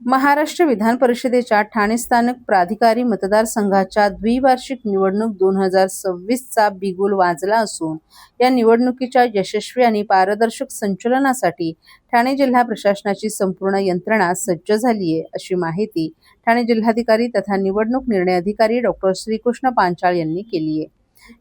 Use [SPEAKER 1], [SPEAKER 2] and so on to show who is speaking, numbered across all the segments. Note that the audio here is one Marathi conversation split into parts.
[SPEAKER 1] महाराष्ट्र विधान परिषदेच्या ठाणे स्थानिक प्राधिकारी मतदारसंघाच्या द्विवार्षिक निवडणूक 2026चा बिगुल वाजला असून या निवडणुकीच्या यशस्वी आणि पारदर्शक संचलनासाठी ठाणे जिल्हा प्रशासनाची संपूर्ण यंत्रणा सज्ज झाली आहे, अशी माहिती ठाणे जिल्हाधिकारी तथा निवडणूक निर्णय अधिकारी डॉ. श्रीकृष्ण पांचाळ यांनी केली आहे.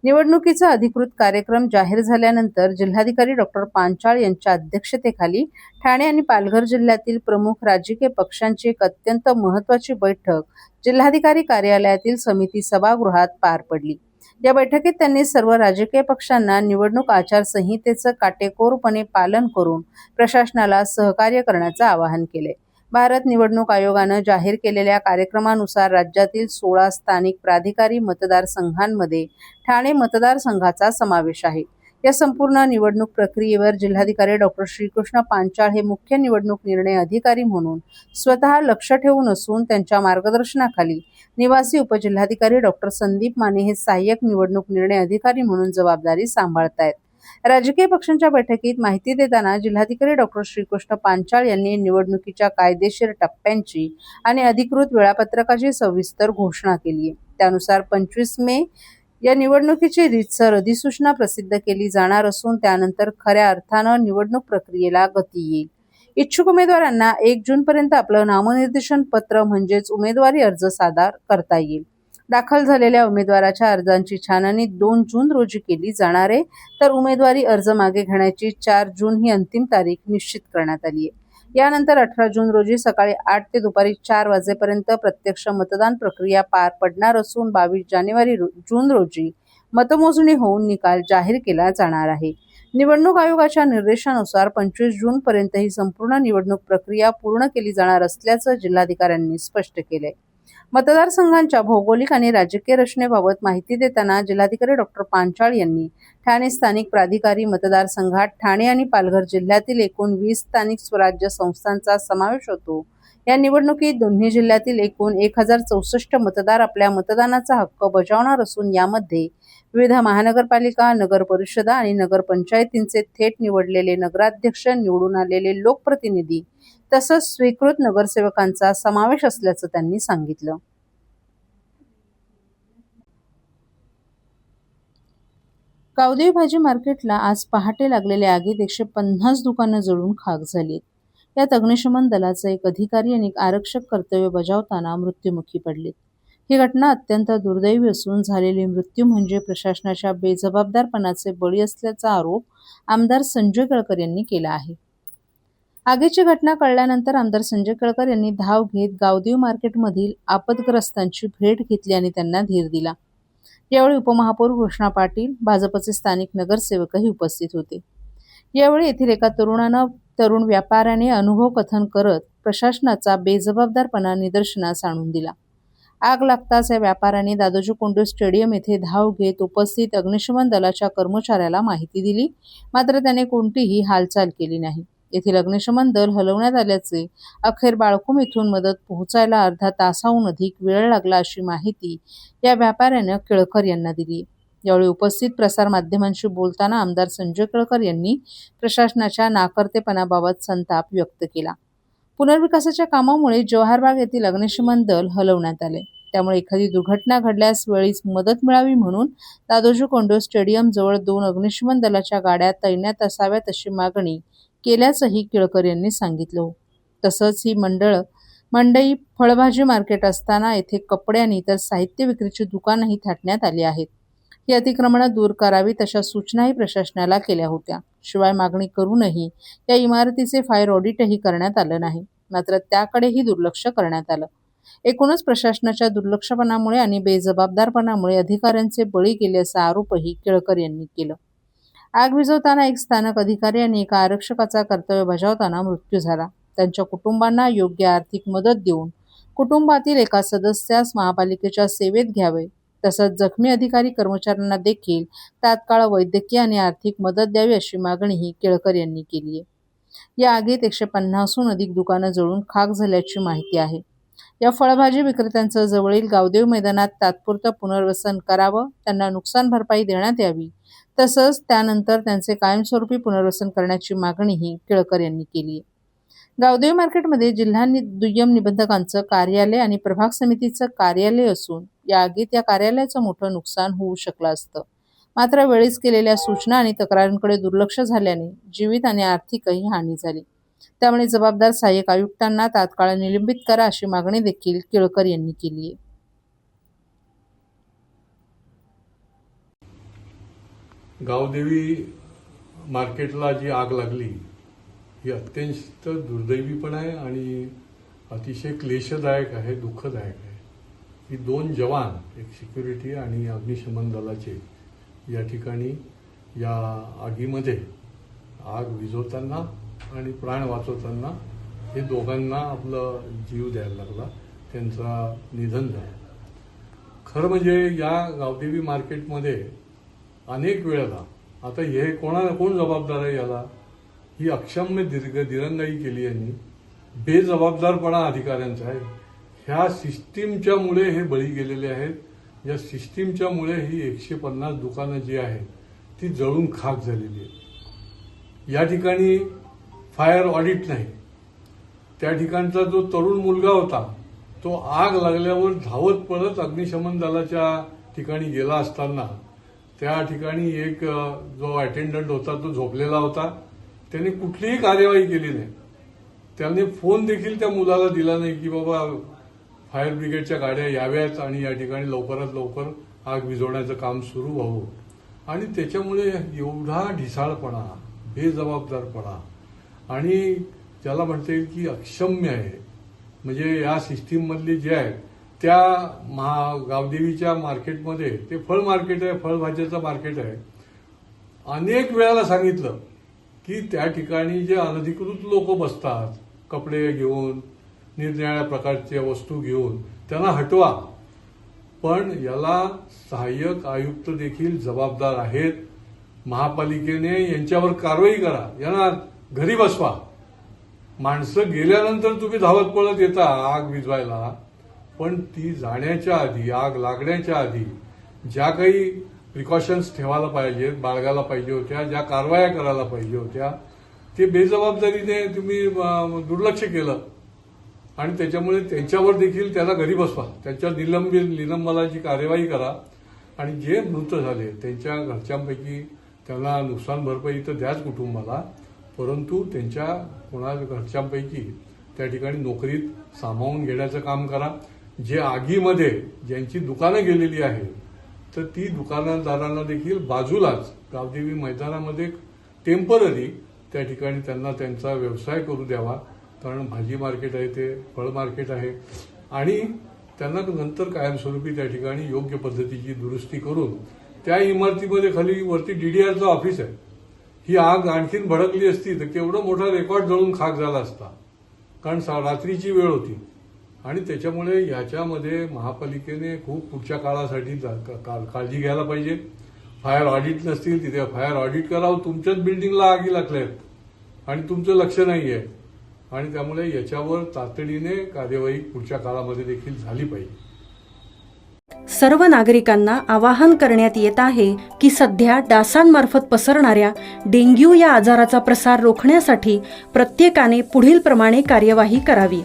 [SPEAKER 1] निवडणुकीचा अधिकृत कार्यक्रम जाहीर झाल्यानंतर जिल्हाधिकारी डॉ. पांचाळ यांच्या अध्यक्षतेखाली ठाणे आणि पालघर जिल्ह्यातील प्रमुख राजकीय पक्षांची एक अत्यंत महत्त्वाची बैठक जिल्हाधिकारी कार्यालयातील समिती सभागृहात पार पडली. या बैठकीत त्यांनी सर्व राजकीय पक्षांना निवडणूक आचारसंहितेचं काटेकोरपणे पालन करून प्रशासनाला सहकार्य करण्याचं आवाहन केले. भारत निवडणूक आयोगानं जाहीर केलेल्या कार्यक्रमानुसार राज्यातील 16 स्थानिक प्राधिकारी मतदारसंघांमध्ये ठाणे मतदारसंघाचा समावेश आहे. या संपूर्ण निवडणूक प्रक्रियेवर जिल्हाधिकारी डॉ. श्रीकृष्ण पांचाळ हे मुख्य निवडणूक निर्णय अधिकारी म्हणून स्वतः लक्ष ठेवून असून त्यांच्या मार्गदर्शनाखाली निवासी उपजिल्हाधिकारी डॉ. संदीप माने हे सहाय्यक निवडणूक निर्णय अधिकारी म्हणून जबाबदारी सांभाळतायत. राजकीय पक्षांच्या बैठकीत माहिती देताना जिल्हाधिकारी डॉ. श्रीकृष्ण पांचाळ यांनी निवडणुकीच्या कायदेशीर टप्प्यांची आणि अधिकृत वेळापत्रकाची सविस्तर घोषणा केली आहे. त्यानुसार 25 मे या निवडणुकीची रीतसर अधिसूचना प्रसिद्ध केली जाणार असून त्यानंतर खऱ्या अर्थानं निवडणूक प्रक्रियेला गती येईल. इच्छुक उमेदवारांना 1 जूनपर्यंत आपलं नामनिर्देशन पत्र म्हणजेच उमेदवारी अर्ज सादर करता येईल. दाखल झालेल्या उमेदवाराच्या अर्जांची छाननी 2 जून रोजी केली जाणार आहे, तर उमेदवारी अर्ज मागे घेण्याची 4 जून ही अंतिम तारीख निश्चित करण्यात आली आहे. यानंतर 18 जून रोजी सकाळी 8 ते दुपारी 4 वाजेपर्यंत प्रत्यक्ष मतदान प्रक्रिया पार पडणार असून 22 जून रोजी मतमोजणी होऊन निकाल जाहीर केला जाणार आहे. निवडणूक आयोगाच्या निर्देशानुसार 25 जूनपर्यंत ही संपूर्ण निवडणूक प्रक्रिया पूर्ण केली जाणार असल्याचं जिल्हाधिकाऱ्यांनी स्पष्ट केलंय. मतदारसंघांच्या भौगोलिक आणि राजकीय रचनेबाबत माहिती देताना जिल्हाधिकारी डॉ. पांचाळ यांनी ठाणे स्थानिक प्राधिकारी मतदारसंघात ठाणे आणि पालघर जिल्ह्यातील एकूण 20 स्थानिक स्वराज्य संस्थांचा समावेश होतो. या निवडणुकीत दोन्ही जिल्ह्यातील एकूण 1064 मतदार आपल्या मतदानाचा हक्क बजावणार असून यामध्ये विविध महानगरपालिका, नगर परिषदा आणि नगरपंचायतींचे थेट निवडलेले नगराध्यक्ष, निवडून आलेले लोकप्रतिनिधी तसंच स्वीकृत नगरसेवकांचा समावेश असल्याचं त्यांनी सांगितलं. गावदेवी भाजी मार्केटला आज पहाटे लागलेल्या आगीत 150 दुकानं जळून खाक झालीत. यात अग्निशमन दलाचा एक अधिकारी आणि एक आरक्षक कर्तव्य बजावताना मृत्युमुखी पडलेत. ही घटना अत्यंत दुर्दैवी असून झालेली मृत्यू म्हणजे प्रशासनाच्या बेजबाबदारपणाचे बळी असल्याचा आरोप आमदार संजय केळकर यांनी केला आहे. आगीची घटना कळल्यानंतर आमदार संजय केळकर यांनी धाव घेत गावदेवी मार्केटमधील आपदग्रस्तांची भेट घेतली आणि त्यांना धीर दिला. यावेळी उपमहापौर कृष्णा पाटील, भाजपचे स्थानिक नगरसेवकही उपस्थित होते. यावेळी येथील एका तरुण व्यापाऱ्याने अनुभव कथन करत प्रशासनाचा बेजबाबदारपणा निदर्शनास आणून दिला. आग लागताच या व्यापाऱ्याने दादोजी कोंडदेव स्टेडियम येथे धाव घेत उपस्थित अग्निशमन दलाच्या कर्मचाऱ्याला माहिती दिली, मात्र त्याने कोणतीही हालचाल केली नाही. येथील अग्निशमन दल हलवण्यात आल्याचे, अखेर बाळकुम येथून मदत पोहोचायला अर्धा तासाहून अधिक वेळ लागला अशी माहिती या व्यापाऱ्यानं केळकर यांना दिली. यावेळी उपस्थित प्रसारमाध्यमांशी बोलताना आमदार संजय केळकर यांनी प्रशासनाच्या नाकर्तेपणाबाबत संताप व्यक्त केला. पुनर्विकासाच्या कामामुळे जवाहरबाग येथील अग्निशमन दल हलवण्यात आले, त्यामुळे एखादी दुर्घटना घडल्यास वेळीच मदत मिळावी म्हणून दादोजी कोंडदेव स्टेडियम जवळ 2 अग्निशमन दलाच्या गाड्या तैनात असाव्यात अशी मागणी केल्याचंही केळकर यांनी सांगितलं. तसंच ही मंडई फळभाजी मार्केट असताना येथे कपडे आणि इतर साहित्य विक्रीची दुकानंही थाटण्यात आली आहेत. ही अतिक्रमणं दूर करावीत अशा सूचनाही प्रशासनाला केल्या होत्या. शिवाय मागणी करूनही या इमारतीचे फायर ऑडिटही करण्यात आलं नाही, मात्र त्याकडेही दुर्लक्ष करण्यात आलं. एकूणच प्रशासनाच्या दुर्लक्षपणामुळे आणि बेजबाबदारपणामुळे अधिकाऱ्यांचे बळी गेले असा आरोपही केळकर यांनी केला. आग विझवताना एक स्थानिक अधिकारी आणि एका आरक्षकाचा कर्तव्य बजावताना मृत्यू झाला. त्यांच्या कुटुंबांना योग्य आर्थिक मदत देऊन कुटुंबातील एका सदस्यास महापालिकेच्या सेवेत घ्यावे, तसंच जखमी अधिकारी कर्मचाऱ्यांना देखील तात्काळ वैद्यकीय आणि आर्थिक मदत द्यावी अशी मागणीही केळकर यांनी केली आहे. या आगीत 150हून अधिक दुकानं जळून खाक झाल्याची माहिती आहे. या फळभाजी विक्रेत्यांचं जवळील गावदेवी मैदानात तात्पुरतं पुनर्वसन करावं, त्यांना नुकसान भरपाई देण्यात यावी, तसंच त्यानंतर त्यांचे कायमस्वरूपी पुनर्वसन करण्याची मागणीही केळकर यांनी केली आहे. गावदेवी मार्केटमध्ये जिल्हा दुय्यम निबंधकांचं कार्यालय आणि प्रभाग समितीचं कार्यालय असून या आगीत या कार्यालयाचं मोठं नुकसान होऊ शकलं असतं. मात्र वेळीच केलेल्या सूचना आणि तक्रारींकडे दुर्लक्ष झाल्याने जीवित आणि आर्थिकही हानी झाली. त्यामुळे जबाबदार सहाय्यक आयुक्तांना तात्काळ निलंबित करा अशी मागणी देखील केळकर यांनी केली आहे.
[SPEAKER 2] गावदेवी मार्केटला जी आग लागली ही अत्यंत दुर्दैवी पण आहे आणि अतिशय क्लेशदायक आहे, दुःखदायक आहे. ही 2 जवान, एक सिक्युरिटी आणि अग्निशमन दलाचे या ठिकाणी या आगीमध्ये आग विझवताना आणि प्राण वाचवताना हे दोघांना आपलं जीव द्यायला लागला, त्यांचा निधन झालं. खरं म्हणजे या गावदेवी मार्केटमध्ये अनेक वेळेला आता हे कोण जबाबदार आहे याला, ही अक्षम्य दिरंगाई केली यांनी, बेजबाबदारपणा अधिकाऱ्यांचा आहे. ह्या सिस्टीमच्यामुळे हे बळी गेलेले आहेत. या सिस्टीमच्यामुळे ही 150 दुकानं जी आहेत ती जळून खाक झालेली आहेत. या ठिकाणी फायर ऑडिट नाही. त्या ठिकाणचा जो तरुण मुलगा होता तो आग लागल्यावर धावत पळत अग्निशमन दलाच्या ठिकाणी गेला असताना त्या ठिकाणी एक जो अटेंडंट होता तो झोपलेला होता. त्याने कुठलीही कार्यवाही केली नाही. त्याने फोन देखील त्या मुलाला दिला नाही की बाबा फायर ब्रिगेडच्या गाड्या याव्यात आणि या ठिकाणी लवकरात लवकर आग विझवण्याचं काम सुरू व्हावं. आणि त्याच्यामुळे एवढा ढिसाळपणा, बेजबाबदारपणा आणि ज्याला म्हणता येईल की अक्षम्य आहे. म्हणजे या सिस्टीममधले जे आहेत त्या गावदेवीच्या मार्केटमध्ये, ते फळ मार्केट आहे, फळभाज्याचं मार्केट आहे, अनेक वेळाला सांगितलं की त्या ठिकाणी जे अनधिकृत लोक बसतात कपडे घेऊन, निरनिराळ्या प्रकारच्या वस्तू घेऊन, त्यांना हटवा. पण याला सहाय्यक आयुक्त देखील जबाबदार आहेत. महापालिकेने यांच्यावर कारवाई करा, यांना घरी बसवा. माणसं गेल्यानंतर तुम्ही धावत पळत येता आग विझवायला, पण ती जाण्याच्या आधी, आग लागण्याच्या आधी ज्या काही प्रिकॉशन्स ठेवायला पाहिजेत, बाळगायला पाहिजे होत्या, ज्या कारवाया करायला पाहिजे होत्या, ते बेजबाबदारीने तुम्ही दुर्लक्ष केलं. आणि त्याच्यामुळे त्यांच्यावर देखील त्याला घरी बसवा, त्यांच्या निलंबनाची कार्यवाही करा. आणि जे मृत झाले त्यांच्या घरच्यांपैकी त्यांना नुकसान भरपाई तर द्याच कुटुंबाला, परंतु त्यांच्या घरच्यांपैकी त्या ठिकाणी नोकरीत सामावून घेण्याचं काम करा. जे आगीमध्ये ज्यांची दुकानं गेलेली आहेत तर ती दुकानदारांना देखील बाजूलाच गावदेवी मैदानामध्ये टेम्पररी त्या ठिकाणी त्यांना त्यांचा व्यवसाय करू द्यावा. कारण भाजी मार्केट आहे, ते फळ मार्केट आहे, आणि त्यांना नंतर कायमस्वरूपी त्या ठिकाणी योग्य पद्धतीची दुरुस्ती करून त्या इमारतीमध्ये खाली वरती DDRचं ऑफिस आहे. ही आग आणखीन भडकली असती तर केवढा मोठा रेकॉर्ड जळून खाक झाला असता. कारण रात्रीची वेळ होती आणि त्याच्यामुळे याच्यामध्ये महापालिकेने खूप पुढच्या काळासाठी काळजी घ्यायला पाहिजे. फायर ऑडिट नसतील तिथे फायर ऑडिट करावं. तुमच्याच बिल्डिंगला आगी लागल्यात आणि तुमचं लक्ष नाहीये, आणि त्यामुळे याच्यावर तातडीने कार्यवाही पुढच्या काळामध्ये देखील झाली पाहिजे.
[SPEAKER 3] सर्व नागरिकांना आवाहन करण्यात येत आहे की सध्या डासांमार्फत पसरणाऱ्या डेंग्यू या आजाराचा प्रसार रोखण्यासाठी प्रत्येकाने पुढील प्रमाणे कार्यवाही करावी.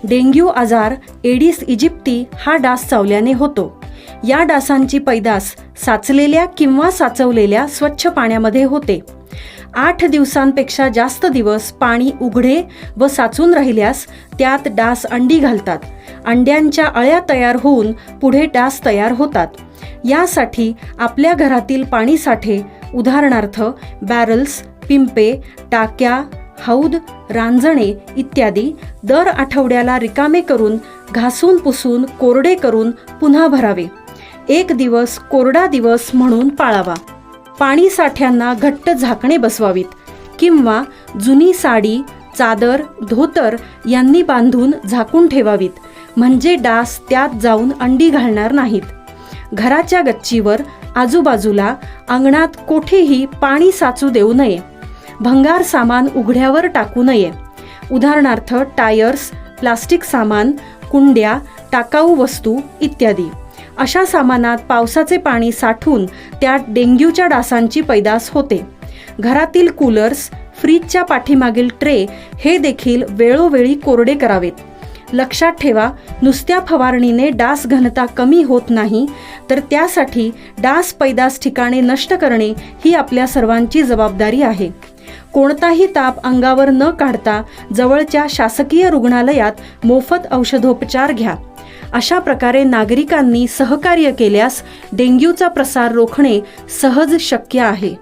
[SPEAKER 3] डेंग्यू आजार एडिस इजिप्ती हा डास चावल्याने होतो. या डासांची पैदास साचलेल्या किंवा साचवलेल्या स्वच्छ पाण्यामध्ये होते. 8 दिवसांपेक्षा जास्त दिवस पाणी उघडे व साचून राहिल्यास त्यात डास अंडी घालतात. अंड्यांच्या अळ्या तयार होऊन पुढे डास तयार होतात. यासाठी आपल्या घरातील पाणी साठे, उदाहरणार्थ बॅरल्स, पिंपे, टाक्या, हौद, रांजणे इत्यादी दर आठवड्याला रिकामे करून घासून पुसून कोरडे करून पुन्हा भरावे. 1 दिवस कोरडा दिवस म्हणून पाळावा. पाणी साठ्यांना घट्ट झाकणे बसवावीत किंवा जुनी साडी, चादर, धोतर यांनी बांधून झाकून ठेवावीत, म्हणजे डास त्यात जाऊन अंडी घालणार नाहीत. घराच्या गच्चीवर, आजूबाजूला, अंगणात कोठेही पाणी साचू देऊ नये. भंगार सामान उघड्यावर टाकू नये. उदाहरणार्थ टायर्स, प्लास्टिक सामान, कुंड्या, टाकाऊ वस्तू इत्यादी. अशा सामानात पावसाचे पाणी साठून त्यात डेंग्यूच्या डासांची पैदास होते. घरातील कूलर्स, फ्रीजच्या पाठीमागील ट्रे हे देखील वेळोवेळी कोरडे करावेत. लक्षात ठेवा, नुसत्या फवारणीने डास घनता कमी होत नाही, तर त्यासाठी डास पैदास ठिकाणे नष्ट करणे ही आपल्या सर्वांची जबाबदारी आहे. कोणताही ताप अंगावर न काढता जवळच्या शासकीय रुग्णालयात मोफत औषधोपचार घ्या. अशा प्रकारे नागरिकांनी सहकार्य केल्यास डेंग्यूचा प्रसार रोखणे सहज शक्य आहे.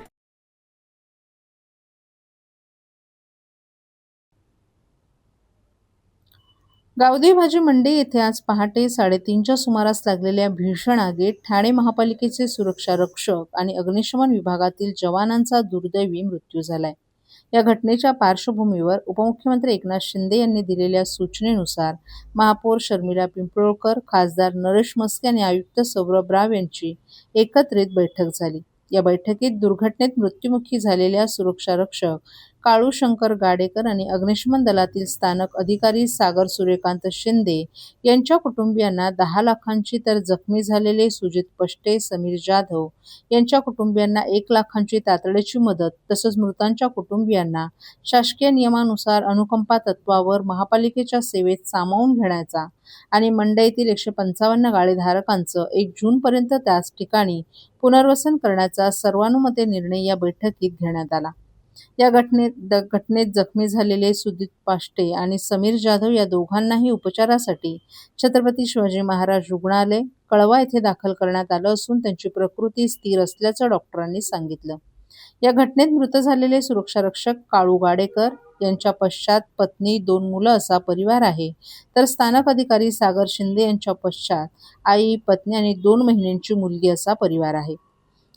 [SPEAKER 1] गावदेवी भाजी मंडी येथे आज पहाटे 3:30च्या सुमारास लागलेल्या भीषण आगीत ठाणे महापालिकेचे सुरक्षा रक्षक आणि अग्निशमन विभागातील जवानांचा दुर्दैवी मृत्यू झालाय. या घटनेच्या पार्श्वभूमीवर उपमुख्यमंत्री एकनाथ शिंदे यांनी दिलेल्या सूचनेनुसार महापौर शर्मिला पिंपळकर, खासदार नरेश म्हस्के आणि आयुक्त सौरभ राव यांची एकत्रित बैठक झाली. या बैठकीत दुर्घटनेत मृत्युमुखी झालेल्या सुरक्षा रक्षक काळू शंकर गाडेकर आणि अग्निशमन दलातील स्थानक अधिकारी सागर सूर्यकांत शिंदे यांच्या कुटुंबियांना 10 लाखांची, तर जखमी झालेले सुजित पष्टे, समीर जाधव यांच्या कुटुंबियांना 1 लाखांची तातडीची मदत, तसंच मृतांच्या कुटुंबियांना शासकीय नियमानुसार अनुकंपा तत्वावर महापालिकेच्या सेवेत सामावून घेण्याचा आणि मंडईतील 155 गाळेधारकांचं 1 जूनपर्यंत त्याच ठिकाणी पुनर्वसन करण्याचा सर्वानुमते निर्णय या बैठकीत घेण्यात आला. या घटनेत जखमी झालेले सुजित पाष्टे आणि समीर जाधव या दोघांनाही उपचारासाठी छत्रपती शिवाजी महाराज रुग्णालय कळवा येथे दाखल करण्यात आलं असून त्यांची प्रकृती स्थिर असल्याचं डॉक्टरांनी सांगितलं. या घटनेत मृत झालेले सुरक्षारक्षक काळू गाडेकर यांच्या पश्चात पत्नी, 2 मुलं असा परिवार आहे, तर स्थानक अधिकारी सागर शिंदे यांच्या पश्चात आई, पत्नी आणि 2 महिन्यांची मुलगी असा परिवार आहे.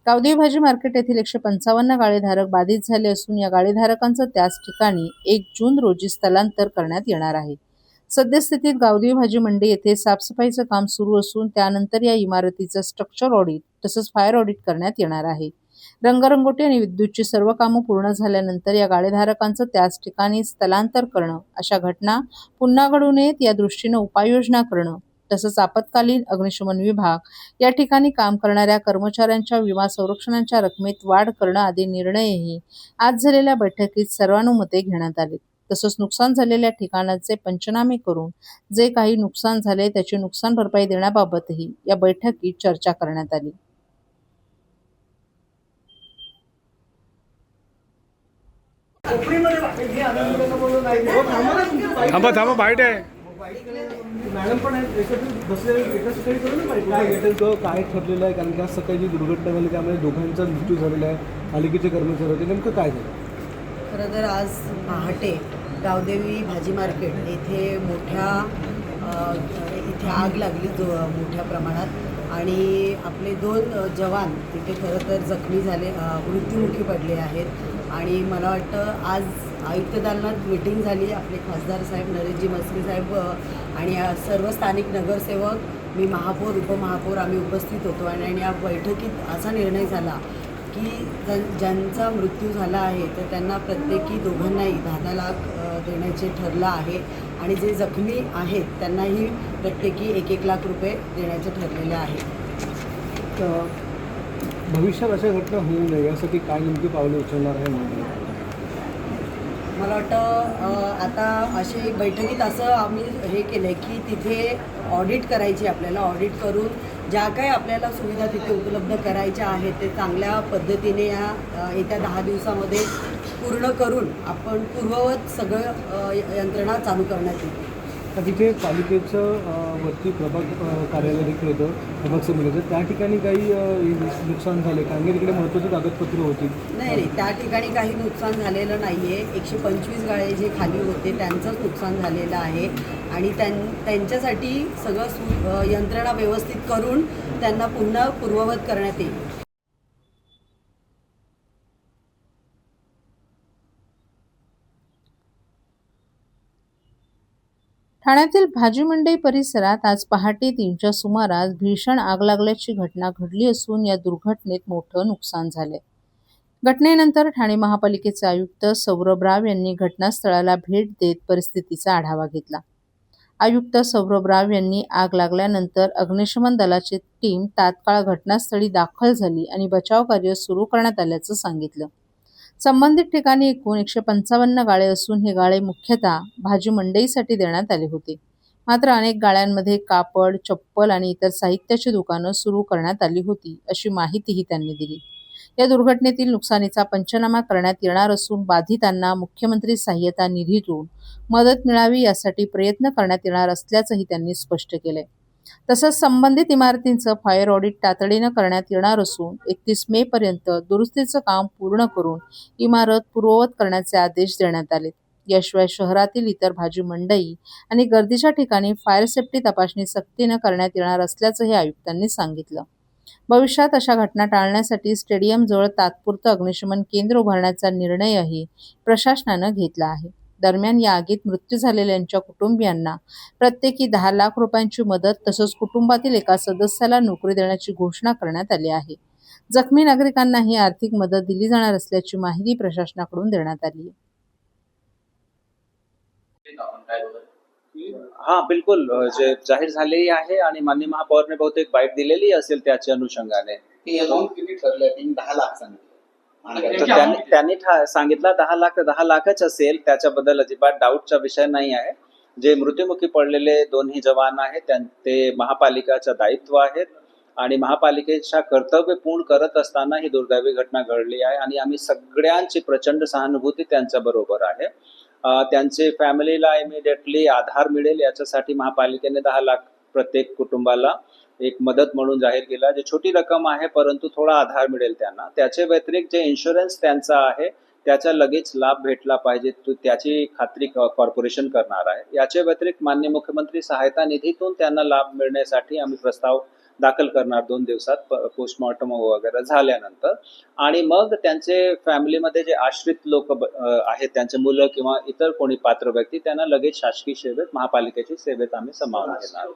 [SPEAKER 1] गावदेवी भाजी मार्केट येथील 155 गाळेधारक बाधित झाले असून या गाळेधारकांचं त्याच ठिकाणी 1 जून रोजी स्थलांतर करण्यात येणार आहे. सद्यस्थितीत गावदेवी भाजी मंडी येथे साफसफाईचं काम सुरू असून त्यानंतर या इमारतीचं स्ट्रक्चर ऑडिट तसंच फायर ऑडिट करण्यात येणार आहे. रंगरंगोटी आणि विद्युतची सर्व कामं पूर्ण झाल्यानंतर या गाळेधारकांचं त्याच ठिकाणी स्थलांतर करणं, अशा घटना पुन्हा घडू नयेत या दृष्टीनं उपाययोजना करणं, तसंच आपत्कालीन अग्निशमन विभाग या ठिकाणी काम करणाऱ्या कर्मचाऱ्यांच्या विमा संरक्षणाच्या रकमेत वाढ करणं आदी निर्णयही आज झालेल्या बैठकीत सर्वानुमते घेण्यात आले. तसंच नुकसान झालेल्या ठिकाणाचे पंचनामे करून जे काही नुकसान झाले त्याची नुकसान भरपाई देण्याबाबतही या बैठकीत चर्चा करण्यात आली.
[SPEAKER 2] थांबा बाईट आहे.
[SPEAKER 4] मॅडम पण आहेत, एकत्रित बसलेले एकाच ठिकाणी करू ना बाईट. काय घेतलं काय ठरलेलं आहे, कारण की आज सकाळी जी दुर्घटना झाली त्यामुळे दोघांचा मृत्यू झालेला आहे. पालिकेचे कर्मचारी होते, नेमकं काय झालं?
[SPEAKER 5] खरं तर आज पहाटे गावदेवी भाजी मार्केट येथे इथे आग लागली मोठ्या प्रमाणात आणि आपले 2 जवान तिथे खरं तर जखमी झाले, मृत्युमुखी पडले आहेत. आणि मला वाटतं आज आयुक्त दालनात मीटिंग झाली. आपले खासदार साहेब नरेशजी म्हस्के साहेब आणि सर्व स्थानिक नगरसेवक, मी महापौर, उपमहापौर आम्ही उपस्थित होतो. आणि या बैठकीत असा निर्णय झाला की ज्यांचा मृत्यू झाला आहे तर त्यांना प्रत्येकी दोघांनाही 10 लाख देण्याचे ठरलं आहे आणि जे जखमी आहेत त्यांनाही प्रत्येकी 1-1 लाख रुपये देण्याचे ठरलेले आहे.
[SPEAKER 4] भविष्यात अशा घटना होऊ नये यासाठी काय नेमकी पावले उचलणार आहे?
[SPEAKER 5] मला वाटतं आता असे बैठकीत असं आम्ही हे केलं आहे की तिथे ऑडिट करायची, आपल्याला ऑडिट करून ज्या काही आपल्याला सुविधा तिथे उपलब्ध करायच्या आहेत ते चांगल्या पद्धतीने या येत्या 10 दिवसामध्ये पूर्ण करून आपण पूर्ववत सगळं यंत्रणा चालू करण्यात येईल.
[SPEAKER 4] तर तिथे पालिकेचं वरती प्रभाग कार्यालय देखील होतं, प्रभाग समितीचं, त्या ठिकाणी काही नुकसान झाले? कारण की तिकडे महत्त्वाची कागदपत्रं होती.
[SPEAKER 5] नाही, त्या ठिकाणी काही नुकसान झालेलं नाही आहे. 125 गाळे जे खाली होते त्यांचंच नुकसान झालेलं आहे आणि त्यांच्यासाठी सगळं यंत्रणा व्यवस्थित करून त्यांना पुन्हा पूर्ववत करण्यात येईल.
[SPEAKER 1] ठाण्यातील भाजी मंडई परिसरात आज पहाटे 3च्या सुमारास भीषण आग लागल्याची घटना घडली असून या दुर्घटनेत मोठं नुकसान झाले. घटनेनंतर ठाणे महापालिकेचे आयुक्त सौरभ राव यांनी घटनास्थळाला भेट देत परिस्थितीचा आढावा घेतला. आयुक्त सौरभ राव यांनी आग लागल्यानंतर अग्निशमन दलाची टीम तात्काळ घटनास्थळी दाखल झाली आणि बचाव कार्य सुरू करण्यात आल्याचं सांगितलं. संबंधित ठिकाणी एकूण 155 गाळे असून हे गाळे मुख्यतः भाजी मंडईसाठी देण्यात आले होते. मात्र अनेक गाळ्यांमध्ये कापड, चप्पल आणि इतर साहित्याची दुकानं सुरू करण्यात आली होती, अशी माहितीही त्यांनी दिली. या दुर्घटनेतील नुकसानीचा पंचनामा करण्यात येणार असून बाधितांना मुख्यमंत्री सहाय्यता निधीतून मदत मिळावी यासाठी प्रयत्न करण्यात येणार असल्याचंही त्यांनी स्पष्ट केलंय. तसंच संबंधित इमारतींचं फायर ऑडिट तातडीनं करण्यात येणार असून 31 मे पर्यंत दुरुस्तीचं काम पूर्ण करून इमारत पूर्ववत करण्याचे आदेश देण्यात आलेत. याशिवाय शहरातील इतर भाजी मंडई आणि गर्दीच्या ठिकाणी फायर सेफ्टी तपासणी सक्तीनं करण्यात येणार असल्याचंही आयुक्तांनी सांगितलं. भविष्यात अशा घटना टाळण्यासाठी स्टेडियमजवळ तात्पुरतं अग्निशमन केंद्र उभारण्याचा निर्णयही प्रशासनानं घेतला आहे. दरम्यान या आगीत मृत्यू झालेल्यांच्या कुटुंबियांना प्रत्येकी 10 लाख रुपयांची मदत तसंच कुटुंबातील एका सदस्याला नोकरी देण्याची घोषणा करण्यात आली आहे. जखमी नागरिकांनाही आर्थिक मदत दिली जाणार असल्याची माहिती प्रशासनाकडून देण्यात आली आहे.
[SPEAKER 6] हा बिलकुल जे जाहीर झालेली आहे आणि माननीय महापौरने बहुतेक बाईट दिलेली असेल त्याच्या अनुषंगाने.
[SPEAKER 7] की अमाऊंट किती ठरलंय? त्यांनी 10 लाख सांगितलं.
[SPEAKER 6] तर त्यांनी सांगितला 10 लाख तर 10 लाखच असेल, त्याच्याबद्दल अजिबात डाऊटचा विषय नाही आहे. जे मृत्युमुखी पडलेले दोन्ही जवान आहेत ते महापालिकाचं दायित्व आहेत आणि महापालिकेच्या कर्तव्य पूर्ण करत असताना ही दुर्दैवी घटना घडली आहे आणि आम्ही सगळ्यांची प्रचंड सहानुभूती त्यांच्या बरोबर आहे. त्यांचे फॅमिलीला इमिडिएटली आधार मिळेल याच्यासाठी महापालिकेने 10 लाख प्रत्येक कुटुंबाला एक मदत म्हणून जाहीर केला. जी छोटी रक्कम आहे परंतु थोडा आधार मिळेल त्यांना. त्याच्या व्यतिरिक्त जे इन्शुरन्स त्यांचा आहे त्याचा लगेच लाभ भेटला पाहिजे त्याची खात्री कॉर्पोरेशन करणार आहे. याच्या व्यतिरिक्त माननीय मुख्यमंत्री सहायता निधीतून त्यांना लाभ मिळण्यासाठी आम्ही प्रस्ताव दाखल करणार 2 दिवसात पोस्टमॉर्टम वगैरे झाल्यानंतर. आणि मग त्यांचे फॅमिलीमध्ये जे आश्रित लोक आहेत त्यांचे मुलं किंवा इतर कोणी पात्र व्यक्ती त्यांना लगेच शासकीय सेवेत महापालिकेची सेवेत आम्ही सामावून घेणार.